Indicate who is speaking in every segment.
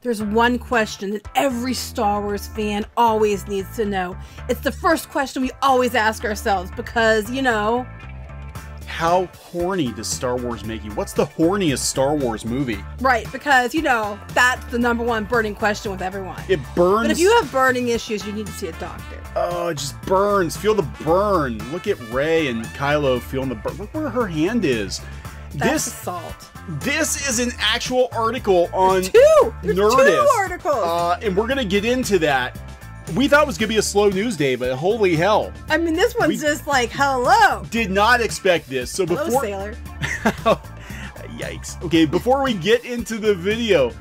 Speaker 1: there's one question that every Star Wars fan always needs to know. It's the first question we always ask ourselves because, you know...
Speaker 2: How horny does Star Wars make you? What's the horniest Star Wars movie?
Speaker 1: Right, because, you know, that's the #1 burning question with everyone.
Speaker 2: It burns.
Speaker 1: But if you have burning issues, you need to see a doctor.
Speaker 2: Oh, it just burns. Feel the burn. Look at Rey and Kylo feeling the burn. Look where her hand is.
Speaker 1: That's assault.
Speaker 2: This is an actual article on
Speaker 1: There's
Speaker 2: Nerdist.
Speaker 1: 2 articles.
Speaker 2: And we're going to get into that. We thought it was going to be a slow news day, but holy hell.
Speaker 1: I mean, this one's just like, hello.
Speaker 2: Did not expect this. So
Speaker 1: Hello,
Speaker 2: before...
Speaker 1: sailor.
Speaker 2: Yikes. Okay, before we get into the video,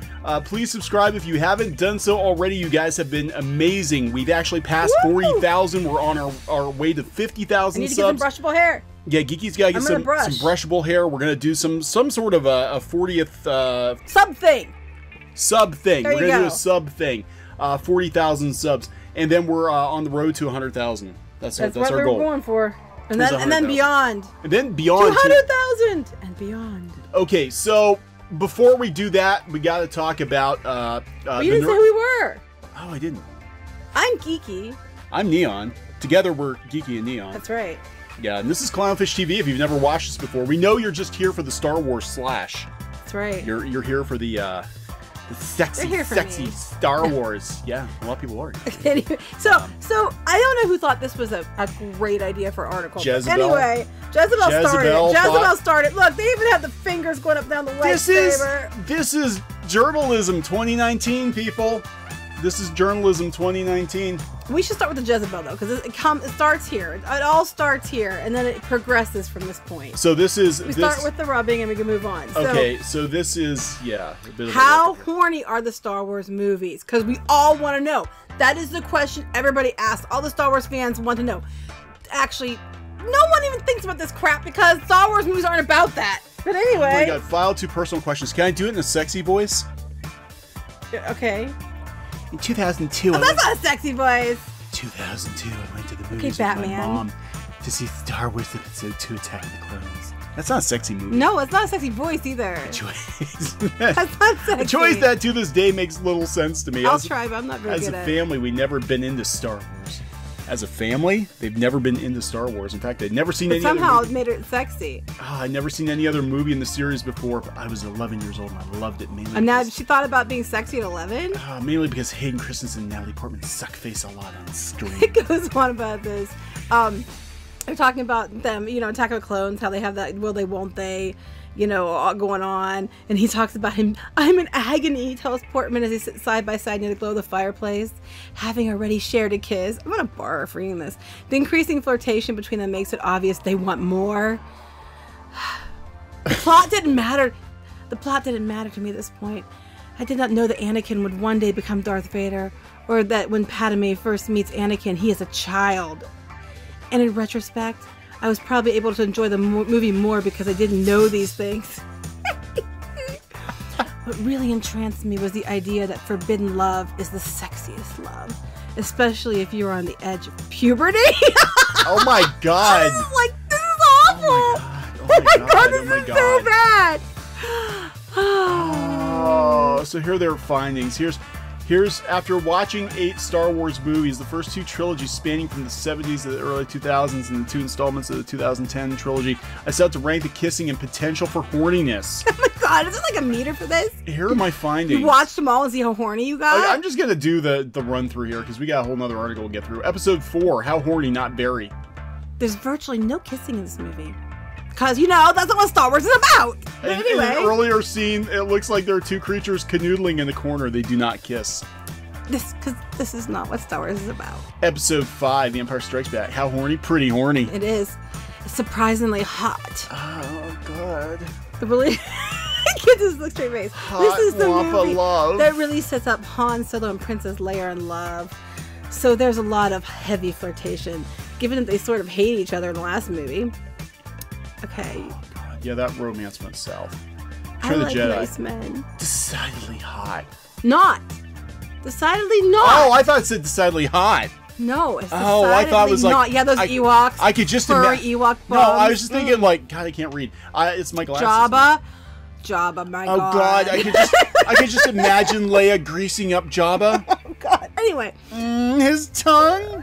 Speaker 2: please subscribe if you haven't done so already. You guys have been amazing. We've actually passed 40,000. We're on our way to 50,000
Speaker 1: I need to
Speaker 2: subs.
Speaker 1: get some brushable hair.
Speaker 2: Yeah, Geeky's got to get some brushable hair. We're going to do some sort of a 40th...
Speaker 1: Sub thing.
Speaker 2: Sub thing.
Speaker 1: There
Speaker 2: We're going to
Speaker 1: you
Speaker 2: do a
Speaker 1: go.
Speaker 2: sub thing. 40,000 subs. And then we're on the road to 100,000. That's
Speaker 1: what
Speaker 2: our goal.
Speaker 1: we're going for. And then beyond.
Speaker 2: And then beyond.
Speaker 1: 200,000 and beyond.
Speaker 2: Okay, so before we do that, we got to talk about...
Speaker 1: you didn't say who we were.
Speaker 2: Oh, I didn't.
Speaker 1: I'm Geeky.
Speaker 2: I'm Neon. Together, we're Geeky and Neon.
Speaker 1: That's right.
Speaker 2: Yeah, and this is Clownfish TV. If you've never watched this before, we know you're just here for the Star Wars slash.
Speaker 1: That's right.
Speaker 2: You're here for the sexy Star Wars. Yeah, a lot of people are.
Speaker 1: Anyway, so I don't know who thought this was a great idea for an article.
Speaker 2: Jezebel.
Speaker 1: Anyway, Jezebel started. Look, they even have the fingers going up down the lightsaber.
Speaker 2: This is journalism 2019, people. This is journalism 2019.
Speaker 1: We should start with the Jezebel though, because it starts here. It all starts here, and then it progresses from this point.
Speaker 2: So this is
Speaker 1: we start with the rubbing, and we can move on.
Speaker 2: Okay, so this is a bit of
Speaker 1: how horny are the Star Wars movies? Because we all want to know. That is the question everybody asks. All the Star Wars fans want to know. Actually, no one even thinks about this crap because Star Wars movies aren't about that. But anyway.
Speaker 2: Oh my God, file 2 personal questions. Can I do it in a sexy voice?
Speaker 1: Okay.
Speaker 2: In 2002,
Speaker 1: that's not a sexy voice.
Speaker 2: 2002, I went to the movies with my mom to see Star Wars Episode 2: Attack of the Clones. That's not a sexy movie.
Speaker 1: No, it's not a sexy voice either.
Speaker 2: A choice.
Speaker 1: That's not sexy.
Speaker 2: A choice that to this day makes little sense to me.
Speaker 1: I'll try, but I'm not very good at it.
Speaker 2: As a family, we've never been into Star Wars. As a family, they've never been into Star Wars. In fact, they'd never seen any other
Speaker 1: somehow it made it sexy.
Speaker 2: Oh, I'd never seen any other movie in the series before, but I was 11 years old and I loved it mainly.
Speaker 1: And now she thought about being sexy at 11?
Speaker 2: Mainly because Hayden Christensen and Natalie Portman suck face a lot on screen.
Speaker 1: It goes on about this. They're talking about them, you know, Attack of the Clones, how they have that will they, won't they, you know, all going on. And he talks about him, I'm in agony, tells Portman as they sit side by side near the glow of the fireplace, having already shared a kiss. I'm going to barf reading this. The increasing flirtation between them makes it obvious they want more. The plot didn't matter. The plot didn't matter to me at this point. I did not know that Anakin would one day become Darth Vader, or that when Padme first meets Anakin, he is a child. And in retrospect, I was probably able to enjoy the movie more because I didn't know these things. What really entranced me was the idea that forbidden love is the sexiest love, especially if you're on the edge of puberty.
Speaker 2: Oh my God!
Speaker 1: This is awful! Oh my God, this is so bad!
Speaker 2: Oh, so here are their findings. Here's after watching 8 Star Wars movies, the first 2 trilogies spanning from the 70s to the early 2000s and the 2 installments of the 2010 trilogy, I set out to rank the kissing and potential for horniness.
Speaker 1: Oh my God, is there like a meter for this?
Speaker 2: Here are my findings.
Speaker 1: You watched them all and see how horny you got?
Speaker 2: I'm just going to do the run through here because we got a whole nother article to get through. Episode 4, How Horny Not Barry.
Speaker 1: There's virtually no kissing in this movie. Because, you know, that's not what Star Wars is about. But anyway.
Speaker 2: In an earlier scene, it looks like there are 2 creatures canoodling in the corner. They do not kiss.
Speaker 1: Because this is not what Star Wars is about.
Speaker 2: Episode 5, The Empire Strikes Back. How horny? Pretty horny.
Speaker 1: It is. It's surprisingly hot.
Speaker 2: Oh, God.
Speaker 1: The really... Get this look straight face.
Speaker 2: Hot
Speaker 1: this is the movie
Speaker 2: love.
Speaker 1: that really sets up Han Solo and Princess Leia in love. So there's a lot of heavy flirtation, given that they sort of hate each other in the last movie. Okay.
Speaker 2: God, yeah, that romance went south.
Speaker 1: I like nice men.
Speaker 2: Decidedly hot.
Speaker 1: Not. Decidedly not.
Speaker 2: Oh, I thought it said decidedly hot.
Speaker 1: No, it's
Speaker 2: I thought it was like
Speaker 1: not. Yeah, those Ewoks.
Speaker 2: I could just
Speaker 1: furry Ewok bums.
Speaker 2: No, I was just thinking like, God, I can't read. It's Michael
Speaker 1: Jabba. Jabba, my
Speaker 2: Oh
Speaker 1: God.
Speaker 2: God, I could just imagine Leia greasing up Jabba.
Speaker 1: Oh God. Anyway.
Speaker 2: His tongue.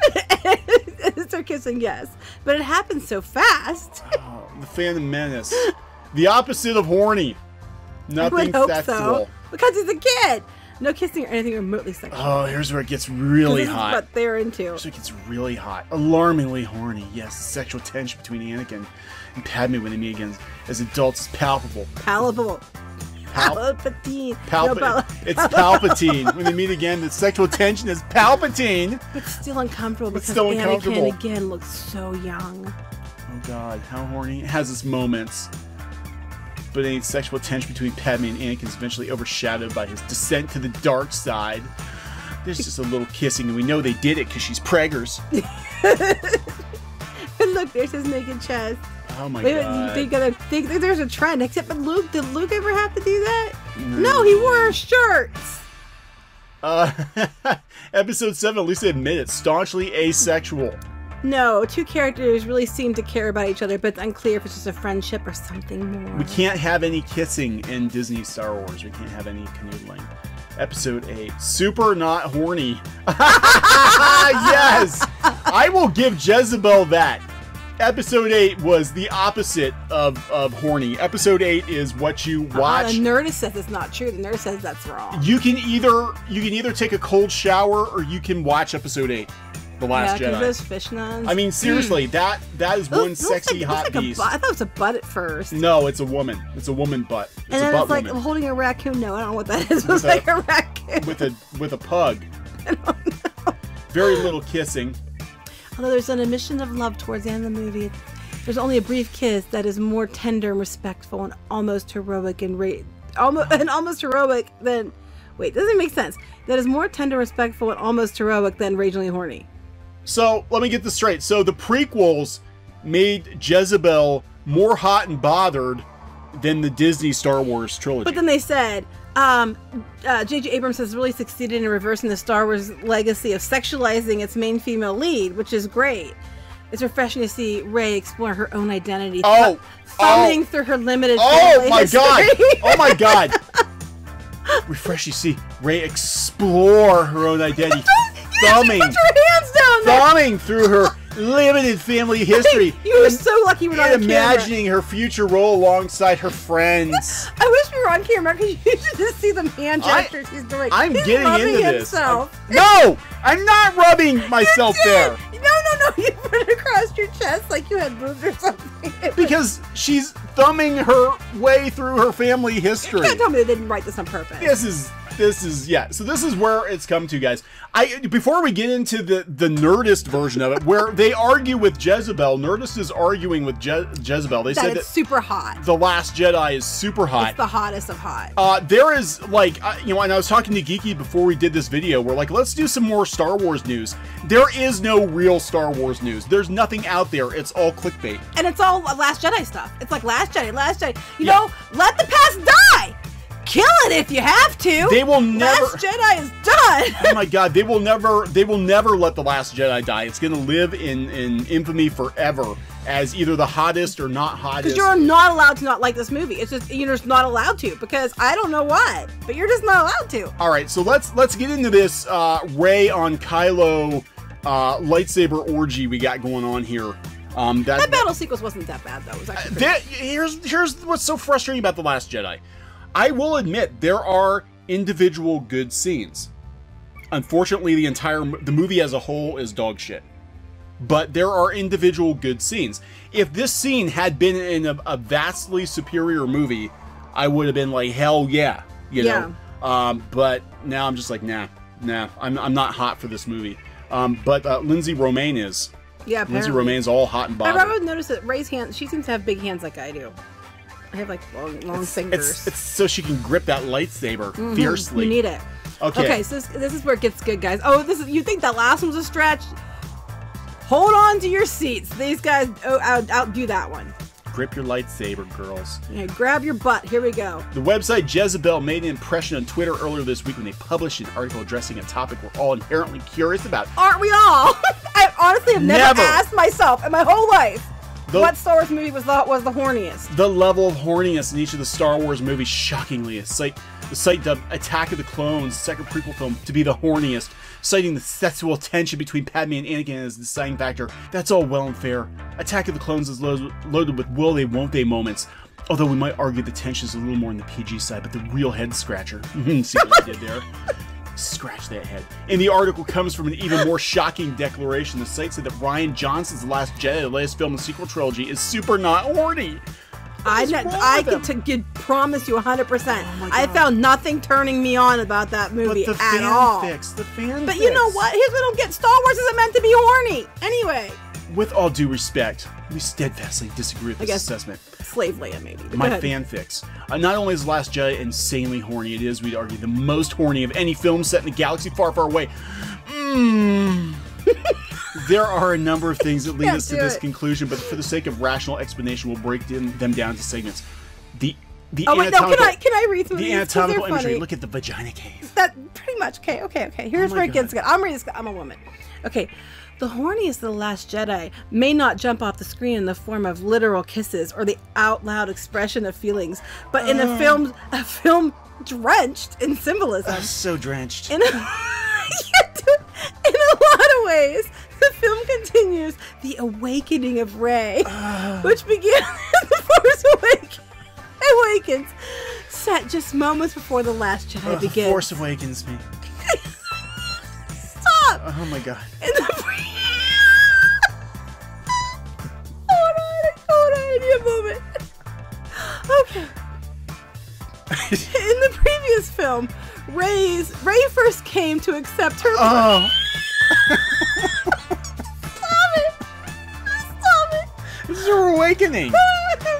Speaker 1: They're kissing, yes. But it happens so fast.
Speaker 2: Oh, the Phantom Menace. The opposite of horny. Nothing
Speaker 1: I would hope
Speaker 2: sexual.
Speaker 1: so. Because he's a kid. No kissing or anything remotely sexual.
Speaker 2: Oh, here's where it gets really
Speaker 1: This is
Speaker 2: hot.
Speaker 1: what they're into.
Speaker 2: So it gets really hot. Alarmingly horny. Yes, the sexual tension between Anakin and Padme when they meet again as adults is palpable.
Speaker 1: Palpable. Palpatine.
Speaker 2: It's Palpatine. When they meet again, the sexual tension is Palpatine.
Speaker 1: But still uncomfortable because
Speaker 2: still uncomfortable.
Speaker 1: Anakin again looks so young.
Speaker 2: Oh God, how horny. It has its moments. But any sexual tension between Padme and Anakin is eventually overshadowed by his descent to the dark side. There's just a little kissing, and we know they did it because she's preggers.
Speaker 1: And look, there's his naked chest.
Speaker 2: Oh my
Speaker 1: Wait,
Speaker 2: God.
Speaker 1: there's a trend. Except, but Luke, did Luke ever have to do that? No, he wore shirts.
Speaker 2: Episode 7, at least they admit it, staunchly asexual.
Speaker 1: No, two characters really seem to care about each other, but it's unclear if it's just a friendship or something more.
Speaker 2: We can't have any kissing in Disney Star Wars. We can't have any canoodling. Episode 8, super not horny. Yes! I will give Jezebel that. Episode 8 was the opposite of horny. Episode 8 is what you watch.
Speaker 1: The Nerdist says it's not true. The Nerdist says that's wrong.
Speaker 2: You can either take a cold shower or you can watch Episode 8, The Last Jedi.
Speaker 1: Those fish nuns.
Speaker 2: I mean, seriously, that is one sexy hot beast.
Speaker 1: I thought it was a butt at first.
Speaker 2: No, it's a woman. It's a woman butt. It's
Speaker 1: and
Speaker 2: a
Speaker 1: then
Speaker 2: butt
Speaker 1: it's like
Speaker 2: woman.
Speaker 1: holding a raccoon. No, I don't know what that is. It was like a raccoon.
Speaker 2: with a pug.
Speaker 1: I don't know.
Speaker 2: Very little kissing.
Speaker 1: Although there's an admission of love towards the end of the movie, there's only a brief kiss that is more tender and respectful and almost heroic almost heroic than. Wait, doesn't make sense. That is more tender, respectful, and almost heroic than ragingly horny.
Speaker 2: So let me get this straight. So the prequels made Jezebel more hot and bothered than the Disney Star Wars trilogy.
Speaker 1: But then they said, J.J. Abrams has really succeeded in reversing the Star Wars legacy of sexualizing its main female lead, which is great. It's refreshing to see Rey explore her own identity, thumbing through her limited family history.
Speaker 2: Oh my God! Refreshing to see Rey explore her own identity, thumbing through her limited family history.
Speaker 1: You were so lucky we're not on camera.
Speaker 2: Imagining her future role alongside her friends.
Speaker 1: I wish we were on camera because you should just see the hand gestures he's doing. He's
Speaker 2: getting
Speaker 1: rubbing
Speaker 2: into
Speaker 1: himself.
Speaker 2: this. No, I'm not rubbing myself there.
Speaker 1: No, you put it across your chest like you had boobs or something.
Speaker 2: Because she's thumbing her way through her family history.
Speaker 1: You can't tell me they didn't write this on purpose.
Speaker 2: This is yeah. So this is where it's come to, guys. Before we get into the Nerdist version of it, where they argue with Jezebel, Nerdist is arguing with Jezebel. They said
Speaker 1: it's super hot.
Speaker 2: The Last Jedi is super hot.
Speaker 1: It's the hottest of hot.
Speaker 2: There is like and I was talking to Geeky before we did this video. We're like, let's do some more Star Wars news. There is no real Star Wars news. There's nothing out there. It's all clickbait.
Speaker 1: And it's all Last Jedi stuff. It's like Last Jedi. You know, let the past die. Kill it if you have to.
Speaker 2: They will never.
Speaker 1: Last Jedi is done.
Speaker 2: Oh my God! They will never let the Last Jedi die. It's gonna live in infamy forever as either the hottest or not hottest.
Speaker 1: Because you're not allowed to not like this movie. It's just you're just not allowed to because I don't know what, but you're just not allowed to.
Speaker 2: All right, so let's get into this Rey on Kylo lightsaber orgy we got going on here.
Speaker 1: That battle sequence wasn't that bad though. It was actually
Speaker 2: here's what's so frustrating about The Last Jedi. I will admit there are individual good scenes. Unfortunately, the movie as a whole is dog shit. But there are individual good scenes. If this scene had been in a vastly superior movie, I would have been like, hell yeah, you know. But now I'm just like, nah, I'm not hot for this movie. But Lindsay Romaine is.
Speaker 1: Yeah, apparently.
Speaker 2: Lindsay Romaine's all hot and bothered.
Speaker 1: I've always noticed that Rey's hands, she seems to have big hands like I do. I have like long fingers.
Speaker 2: It's so she can grip that lightsaber fiercely.
Speaker 1: You need it. Okay, so this is where it gets good, guys. Oh, you think that last one was a stretch? Hold on to your seats. These guys outdo that one.
Speaker 2: Grip your lightsaber, girls.
Speaker 1: Yeah, grab your butt. Here we go.
Speaker 2: The website Jezebel made an impression on Twitter earlier this week when they published an article addressing a topic we're all inherently curious about.
Speaker 1: Aren't we all? I honestly have never asked myself in my whole life. What Star Wars movie was the horniest?
Speaker 2: The level of horniness in each of the Star Wars movies, shockingly, is the site dubbed Attack of the Clones, the second prequel film, to be the horniest, citing the sexual tension between Padme and Anakin as the deciding factor. That's all well and fair. Attack of the Clones is loaded with will they, won't they moments. Although we might argue the tension is a little more on the PG side, but the real head scratcher. See what I did there? Scratch that head. And the article comes from an even more shocking declaration. The site said that Rian Johnson's The Last Jedi, the latest film in the sequel trilogy, is super not horny.
Speaker 1: I can promise you 100%. I found nothing turning me on about that movie at all.
Speaker 2: The fan
Speaker 1: But you know what? Here's what I don't get. Star Wars isn't meant to be horny. Anyway.
Speaker 2: With all due respect, we steadfastly disagree with this assessment.
Speaker 1: Slave Leia, maybe.
Speaker 2: My fanfics. Not only is The Last Jedi insanely horny, it is, we'd argue, the most horny of any film set in a galaxy far, far away. There are a number of things that lead us to this conclusion, but for the sake of rational explanation, we'll break them down into segments. The anatomical,
Speaker 1: can I read some of
Speaker 2: the
Speaker 1: these?
Speaker 2: anatomical imagery. Look at the vagina cave.
Speaker 1: That pretty much. Okay. Here's where it gets good. I'm reading this. I'm a woman. Okay. The horniest of The Last Jedi may not jump off the screen in the form of literal kisses or the out-loud expression of feelings, but in a film drenched in symbolism.
Speaker 2: So drenched.
Speaker 1: In a lot of ways, the film continues the awakening of Rey, which began in The Force Awakens, set just moments before The Last Jedi begins.
Speaker 2: The Force awakens me.
Speaker 1: Stop!
Speaker 2: Oh my god.
Speaker 1: Hold on, I need a moment. Okay. In the previous film, Rey first came to accept her.
Speaker 2: Oh.
Speaker 1: Stop it!
Speaker 2: This is her awakening.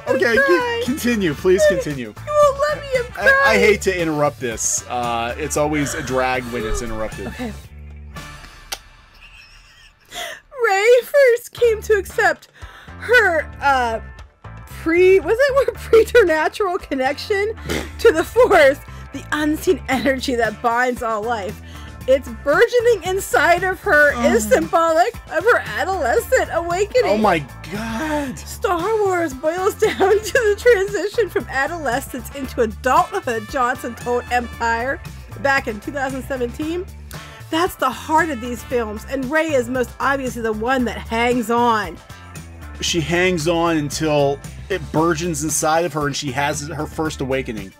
Speaker 2: Okay, continue. Please continue.
Speaker 1: You won't let me. I'm crying.
Speaker 2: I hate to interrupt this. It's always a drag when it's interrupted.
Speaker 1: Okay. Rey first came to accept her preternatural connection to the Force, the unseen energy that binds all life. Its burgeoning inside of her is symbolic of her adolescent awakening.
Speaker 2: Oh my god.
Speaker 1: Star Wars boils down to the transition from adolescence into adulthood, Johnson told Empire back in 2017. That's the heart of these films, and Rey is most obviously the one that hangs on.
Speaker 2: She hangs on until it burgeons inside of her and she has her first awakening.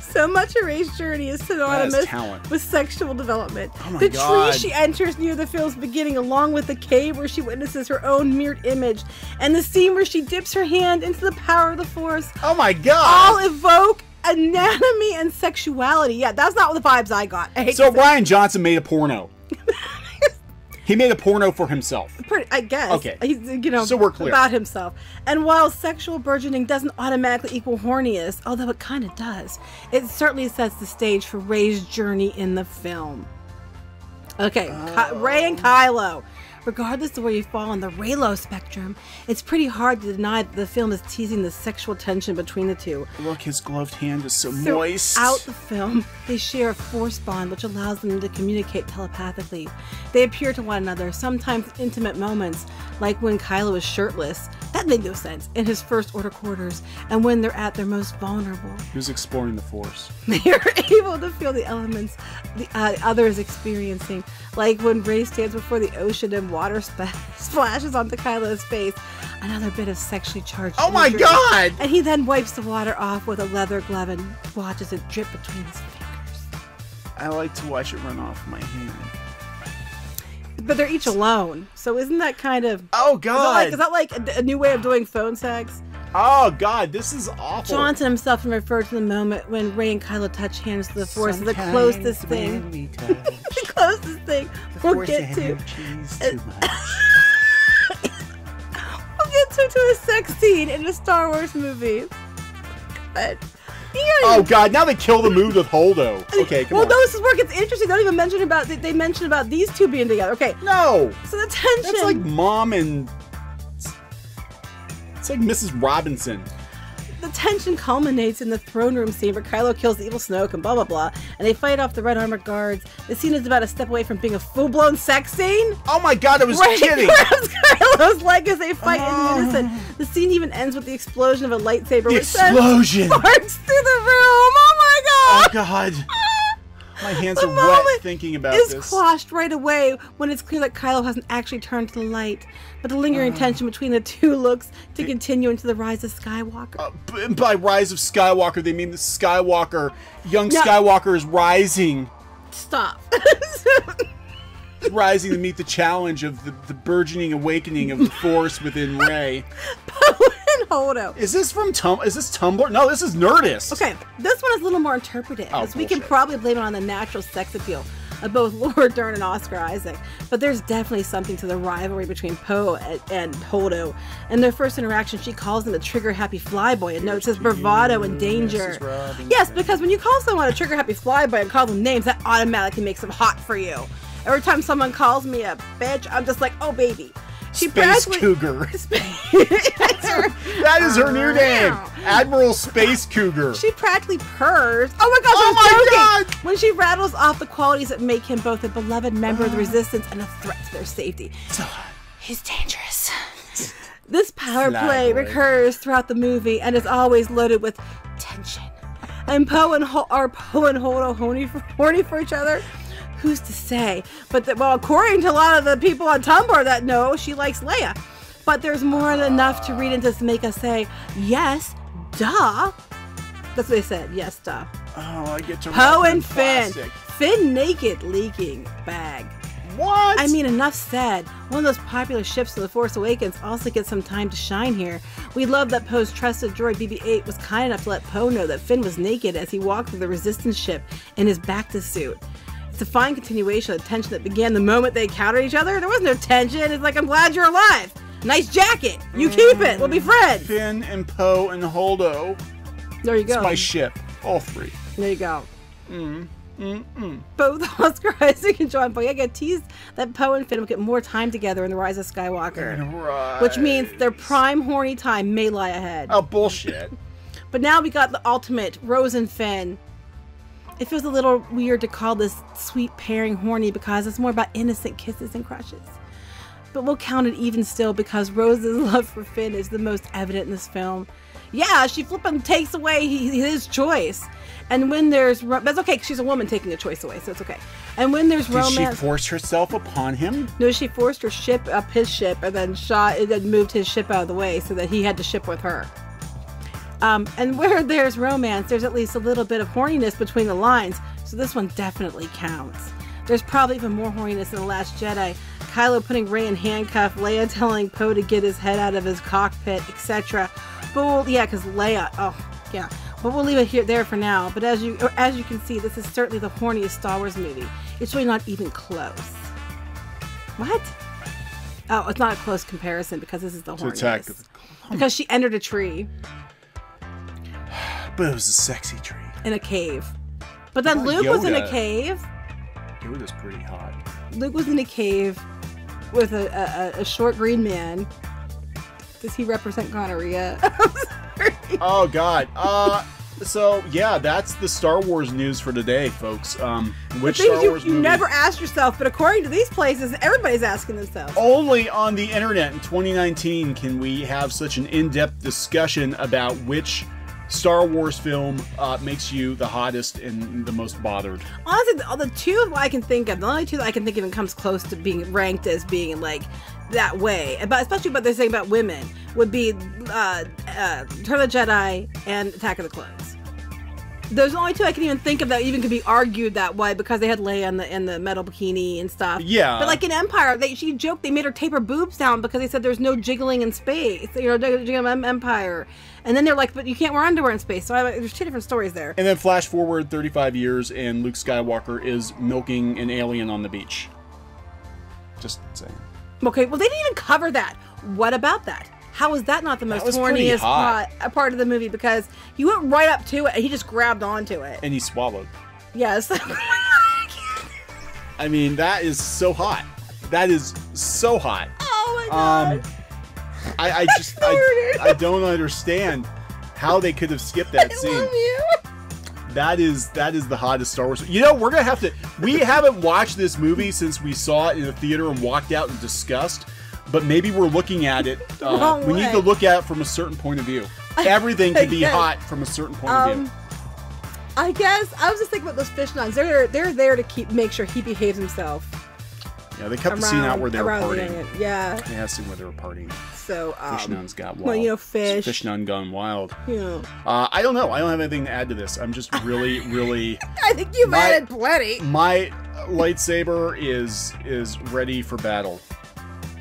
Speaker 1: So much of Rey's journey is synonymous with sexual development.
Speaker 2: Oh
Speaker 1: the tree she enters near the film's beginning, along with the cave where she witnesses her own mirrored image, and the scene where she dips her hand into the power of the Force.
Speaker 2: Oh my god!
Speaker 1: All evoke anatomy and sexuality. Yeah, that's not the vibes I got.
Speaker 2: So Rian Johnson made a porno. He made a porno for himself.
Speaker 1: I guess.
Speaker 2: Okay.
Speaker 1: He's,
Speaker 2: so we're clear.
Speaker 1: About himself. And while sexual burgeoning doesn't automatically equal horniness, although it kind of does, it certainly sets the stage for Rey's journey in the film. Okay, Rey and Kylo. Regardless of where you fall on the Reylo spectrum, it's pretty hard to deny that the film is teasing the sexual tension between the two.
Speaker 2: Look, his gloved hand is so moist.
Speaker 1: Throughout the film, they share a force bond which allows them to communicate telepathically. They appear to one another, sometimes in intimate moments, like when Kylo is shirtless. That made no sense in his First Order quarters, and when they're at their most vulnerable.
Speaker 2: He was exploring the Force.
Speaker 1: They are able to feel the elements the other is experiencing, like when Rey stands before the ocean and water splashes onto Kylo's face. Another bit of sexually charged
Speaker 2: imagery. My god!
Speaker 1: And he then wipes the water off with a leather glove and watches it drip between his fingers.
Speaker 2: I like to watch it run off my hand.
Speaker 1: But they're each alone, so isn't that kind of...
Speaker 2: Oh god!
Speaker 1: Is that like a new way of doing phone sex?
Speaker 2: Oh god, this is awful.
Speaker 1: Johnson himself referred to the moment when Rey and Kylo touch hands to the Force as the closest thing. The closest thing we'll get to. We'll get to a sex scene in a Star Wars movie. But
Speaker 2: oh god, now they kill the mood with Holdo. Okay, come on.
Speaker 1: Well, no, this is where it gets interesting. They don't even mention about they mention about these two being together. Okay.
Speaker 2: No.
Speaker 1: So the tension.
Speaker 2: That's like Mom and. It's like Mrs. Robinson.
Speaker 1: The tension culminates in the throne room scene where Kylo kills the evil Snoke and blah blah blah, and they fight off the red armored guards. The scene is about a step away from being a full-blown sex scene.
Speaker 2: Oh my god, I was kidding.
Speaker 1: Grabs Kylo Kylo's leg as they fight in unison. The scene even ends with the explosion of a lightsaber.
Speaker 2: The explosion!
Speaker 1: Sparks through the room. Oh my
Speaker 2: Oh
Speaker 1: god!
Speaker 2: god. My hands
Speaker 1: The
Speaker 2: are wet
Speaker 1: moment
Speaker 2: thinking about
Speaker 1: is
Speaker 2: this.
Speaker 1: quashed right away when it's clear that Kylo hasn't actually turned to the light. But the lingering tension between the two looks to continue into the rise of Skywalker.
Speaker 2: By Rise of Skywalker, they mean the Skywalker. Young Skywalker is rising.
Speaker 1: Stop.
Speaker 2: Rising to meet the challenge of the burgeoning awakening of the Force within Rey.
Speaker 1: Poe and Holdo.
Speaker 2: Is this from Is this Tumblr? No, this is Nerdist.
Speaker 1: Okay, this one is a little more interpretive,
Speaker 2: Oh,
Speaker 1: as we can
Speaker 2: bullshit.
Speaker 1: probably blame it on the natural sex appeal of both Laura Dern and Oscar Isaac. But there's definitely something to the rivalry between Poe and Holdo. In their first interaction, she calls him a trigger-happy flyboy and notes his bravado and danger. Yes, because when you call someone a trigger-happy flyboy and call them names, that automatically makes them hot for you. Every time someone calls me a bitch, I'm just like, oh baby.
Speaker 2: Space Cougar. That is her new name. Admiral Space Cougar.
Speaker 1: She practically purrs. Oh my gosh,
Speaker 2: Oh
Speaker 1: I'm
Speaker 2: my
Speaker 1: joking.
Speaker 2: God.
Speaker 1: When she rattles off the qualities that make him both a beloved member of the Resistance and a threat to their safety.
Speaker 2: So,
Speaker 1: He's dangerous. This power
Speaker 2: Fly
Speaker 1: play
Speaker 2: boy.
Speaker 1: recurs throughout the movie and is always loaded with tension. And Poe and Holdo horny for each other? Who's to say? But well, according to a lot of the people on Tumblr that know, she likes Leia. But there's more than enough to read into to make us say, yes, duh. That's what they said. Yes, duh.
Speaker 2: oh, I get to
Speaker 1: Poe
Speaker 2: wrap
Speaker 1: and
Speaker 2: in
Speaker 1: Finn.
Speaker 2: plastic.
Speaker 1: Finn naked, leaking bag.
Speaker 2: What?
Speaker 1: I mean, enough said. One of those popular ships in The Force Awakens also gets some time to shine here. We love that Poe's trusted droid BB-8 was kind enough to let Poe know that Finn was naked as he walked through the Resistance ship in his Bacta suit. It's a fine continuation of the tension that began the moment they encountered each other. There was no tension. It's like, I'm glad you're alive. Nice jacket. You keep it. We'll be friends.
Speaker 2: Finn and Poe and Holdo.
Speaker 1: There you
Speaker 2: It's
Speaker 1: go.
Speaker 2: my ship. All three.
Speaker 1: There you go. Both Oscar Isaac and John Boyega teased that Poe and Finn will get more time together in The Rise of Skywalker.
Speaker 2: Right.
Speaker 1: Which means their prime horny time may lie ahead.
Speaker 2: Oh, bullshit.
Speaker 1: But now we got the ultimate, Rose and Finn. It feels a little weird to call this sweet pairing horny because it's more about innocent kisses and crushes. But we'll count it even still because Rose's love for Finn is the most evident in this film. Yeah, she flipping takes away his choice. And when there's... That's okay, 'cause she's a woman taking a choice away, so it's okay. And when there's
Speaker 2: Did
Speaker 1: romance...
Speaker 2: she force herself upon him?
Speaker 1: No, she forced her ship up his ship and then moved his ship out of the way so that he had to ship with her. And where there's romance, there's at least a little bit of horniness between the lines, so this one definitely counts. There's probably even more horniness in The Last Jedi. Kylo putting Rey in handcuffs, Leia telling Poe to get his head out of his cockpit, etc. But yeah, because Leia, oh yeah. But we'll leave it there for now. But as you can see, this is certainly the horniest Star Wars movie. It's really not even close. What? Oh, it's not a close comparison because this is the
Speaker 2: Attack
Speaker 1: horniest.
Speaker 2: of
Speaker 1: Because she entered a tree
Speaker 2: But it was a sexy tree.
Speaker 1: in a cave. But then
Speaker 2: Not
Speaker 1: Luke was in a
Speaker 2: Yoda.
Speaker 1: cave.
Speaker 2: Yoda's pretty hot.
Speaker 1: Luke was in a cave with a short green man. Does he represent gonorrhea? I'm sorry.
Speaker 2: Oh God. So yeah, that's the Star Wars news for today, folks. Which
Speaker 1: Things
Speaker 2: Star Wars
Speaker 1: you
Speaker 2: movie?
Speaker 1: never asked yourself, but according to these places, everybody's asking themselves.
Speaker 2: Only on the internet in 2019 can we have such an in-depth discussion about which Star Wars film makes you the hottest and the most bothered.
Speaker 1: Honestly, the two I can think of, the only two that I can think of and comes close to being ranked as being like that way, but especially what they're saying about women, would be Return of the Jedi and Attack of the Clones. Those are the only two I can even think of that even could be argued that way because they had Leia in the metal bikini and stuff.
Speaker 2: Yeah.
Speaker 1: But like in Empire, she joked they made her tape her boobs down because they said there's no jiggling in space. You know, jiggling in Empire. And then they're like, but you can't wear underwear in space. So there's two different stories there.
Speaker 2: And then flash forward 35 years and Luke Skywalker is milking an alien on the beach. Just saying.
Speaker 1: Okay, well, they didn't even cover that. What about that? How is that not the most
Speaker 2: was pretty
Speaker 1: horniest
Speaker 2: hot.
Speaker 1: part of the movie? Because he went right up to it and he just grabbed onto it.
Speaker 2: And he swallowed.
Speaker 1: Yes.
Speaker 2: I mean, that is so hot. That is so hot.
Speaker 1: Oh my god.
Speaker 2: I just
Speaker 1: Farted.
Speaker 2: I don't understand how they could have skipped that
Speaker 1: I
Speaker 2: scene.
Speaker 1: love you.
Speaker 2: That is the hottest Star Wars. You know, we're gonna have to. We haven't watched this movie since we saw it in the theater and walked out in disgust. but maybe we're looking at it.
Speaker 1: Wrong
Speaker 2: we need
Speaker 1: way.
Speaker 2: to look at it from a certain point of view. Everything can be
Speaker 1: guess.
Speaker 2: hot from a certain point of view.
Speaker 1: I guess I was just thinking about those fish nuns. They're there to make sure he behaves himself.
Speaker 2: Yeah, they kept the scene out where they were
Speaker 1: around the
Speaker 2: partying.
Speaker 1: onion. Yeah.
Speaker 2: They had a scene where they were partying.
Speaker 1: So
Speaker 2: Fish nuns got wild.
Speaker 1: well, you know, fish.
Speaker 2: Fish nun gone wild.
Speaker 1: You know.
Speaker 2: I don't know. I don't have anything to add to this. I'm just really, really.
Speaker 1: I think you've added plenty.
Speaker 2: My lightsaber is ready for battle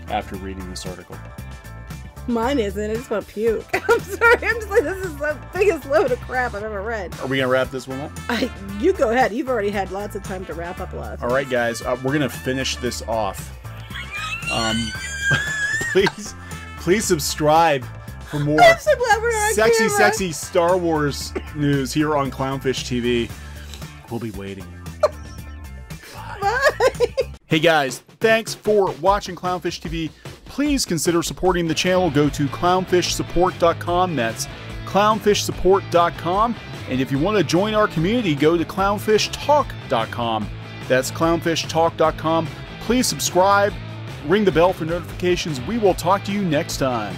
Speaker 2: after reading this article.
Speaker 1: Mine isn't. I just want to puke. I'm sorry. I'm just like, this is the biggest load of crap I've ever read.
Speaker 2: Are we gonna wrap this one up?
Speaker 1: You go ahead. You've already had lots of time to wrap up a lot of things.
Speaker 2: All right, guys. We're gonna finish this off. Please subscribe for more
Speaker 1: I'm so glad we're on camera.
Speaker 2: sexy Star Wars news here on Clownfish TV. We'll be waiting.
Speaker 1: Bye.
Speaker 2: Hey guys, thanks for watching Clownfish TV. Please consider supporting the channel. Go to clownfishsupport.com. That's clownfishsupport.com. And if you want to join our community, go to clownfishtalk.com. That's clownfishtalk.com. Please subscribe, ring the bell for notifications. We will talk to you next time.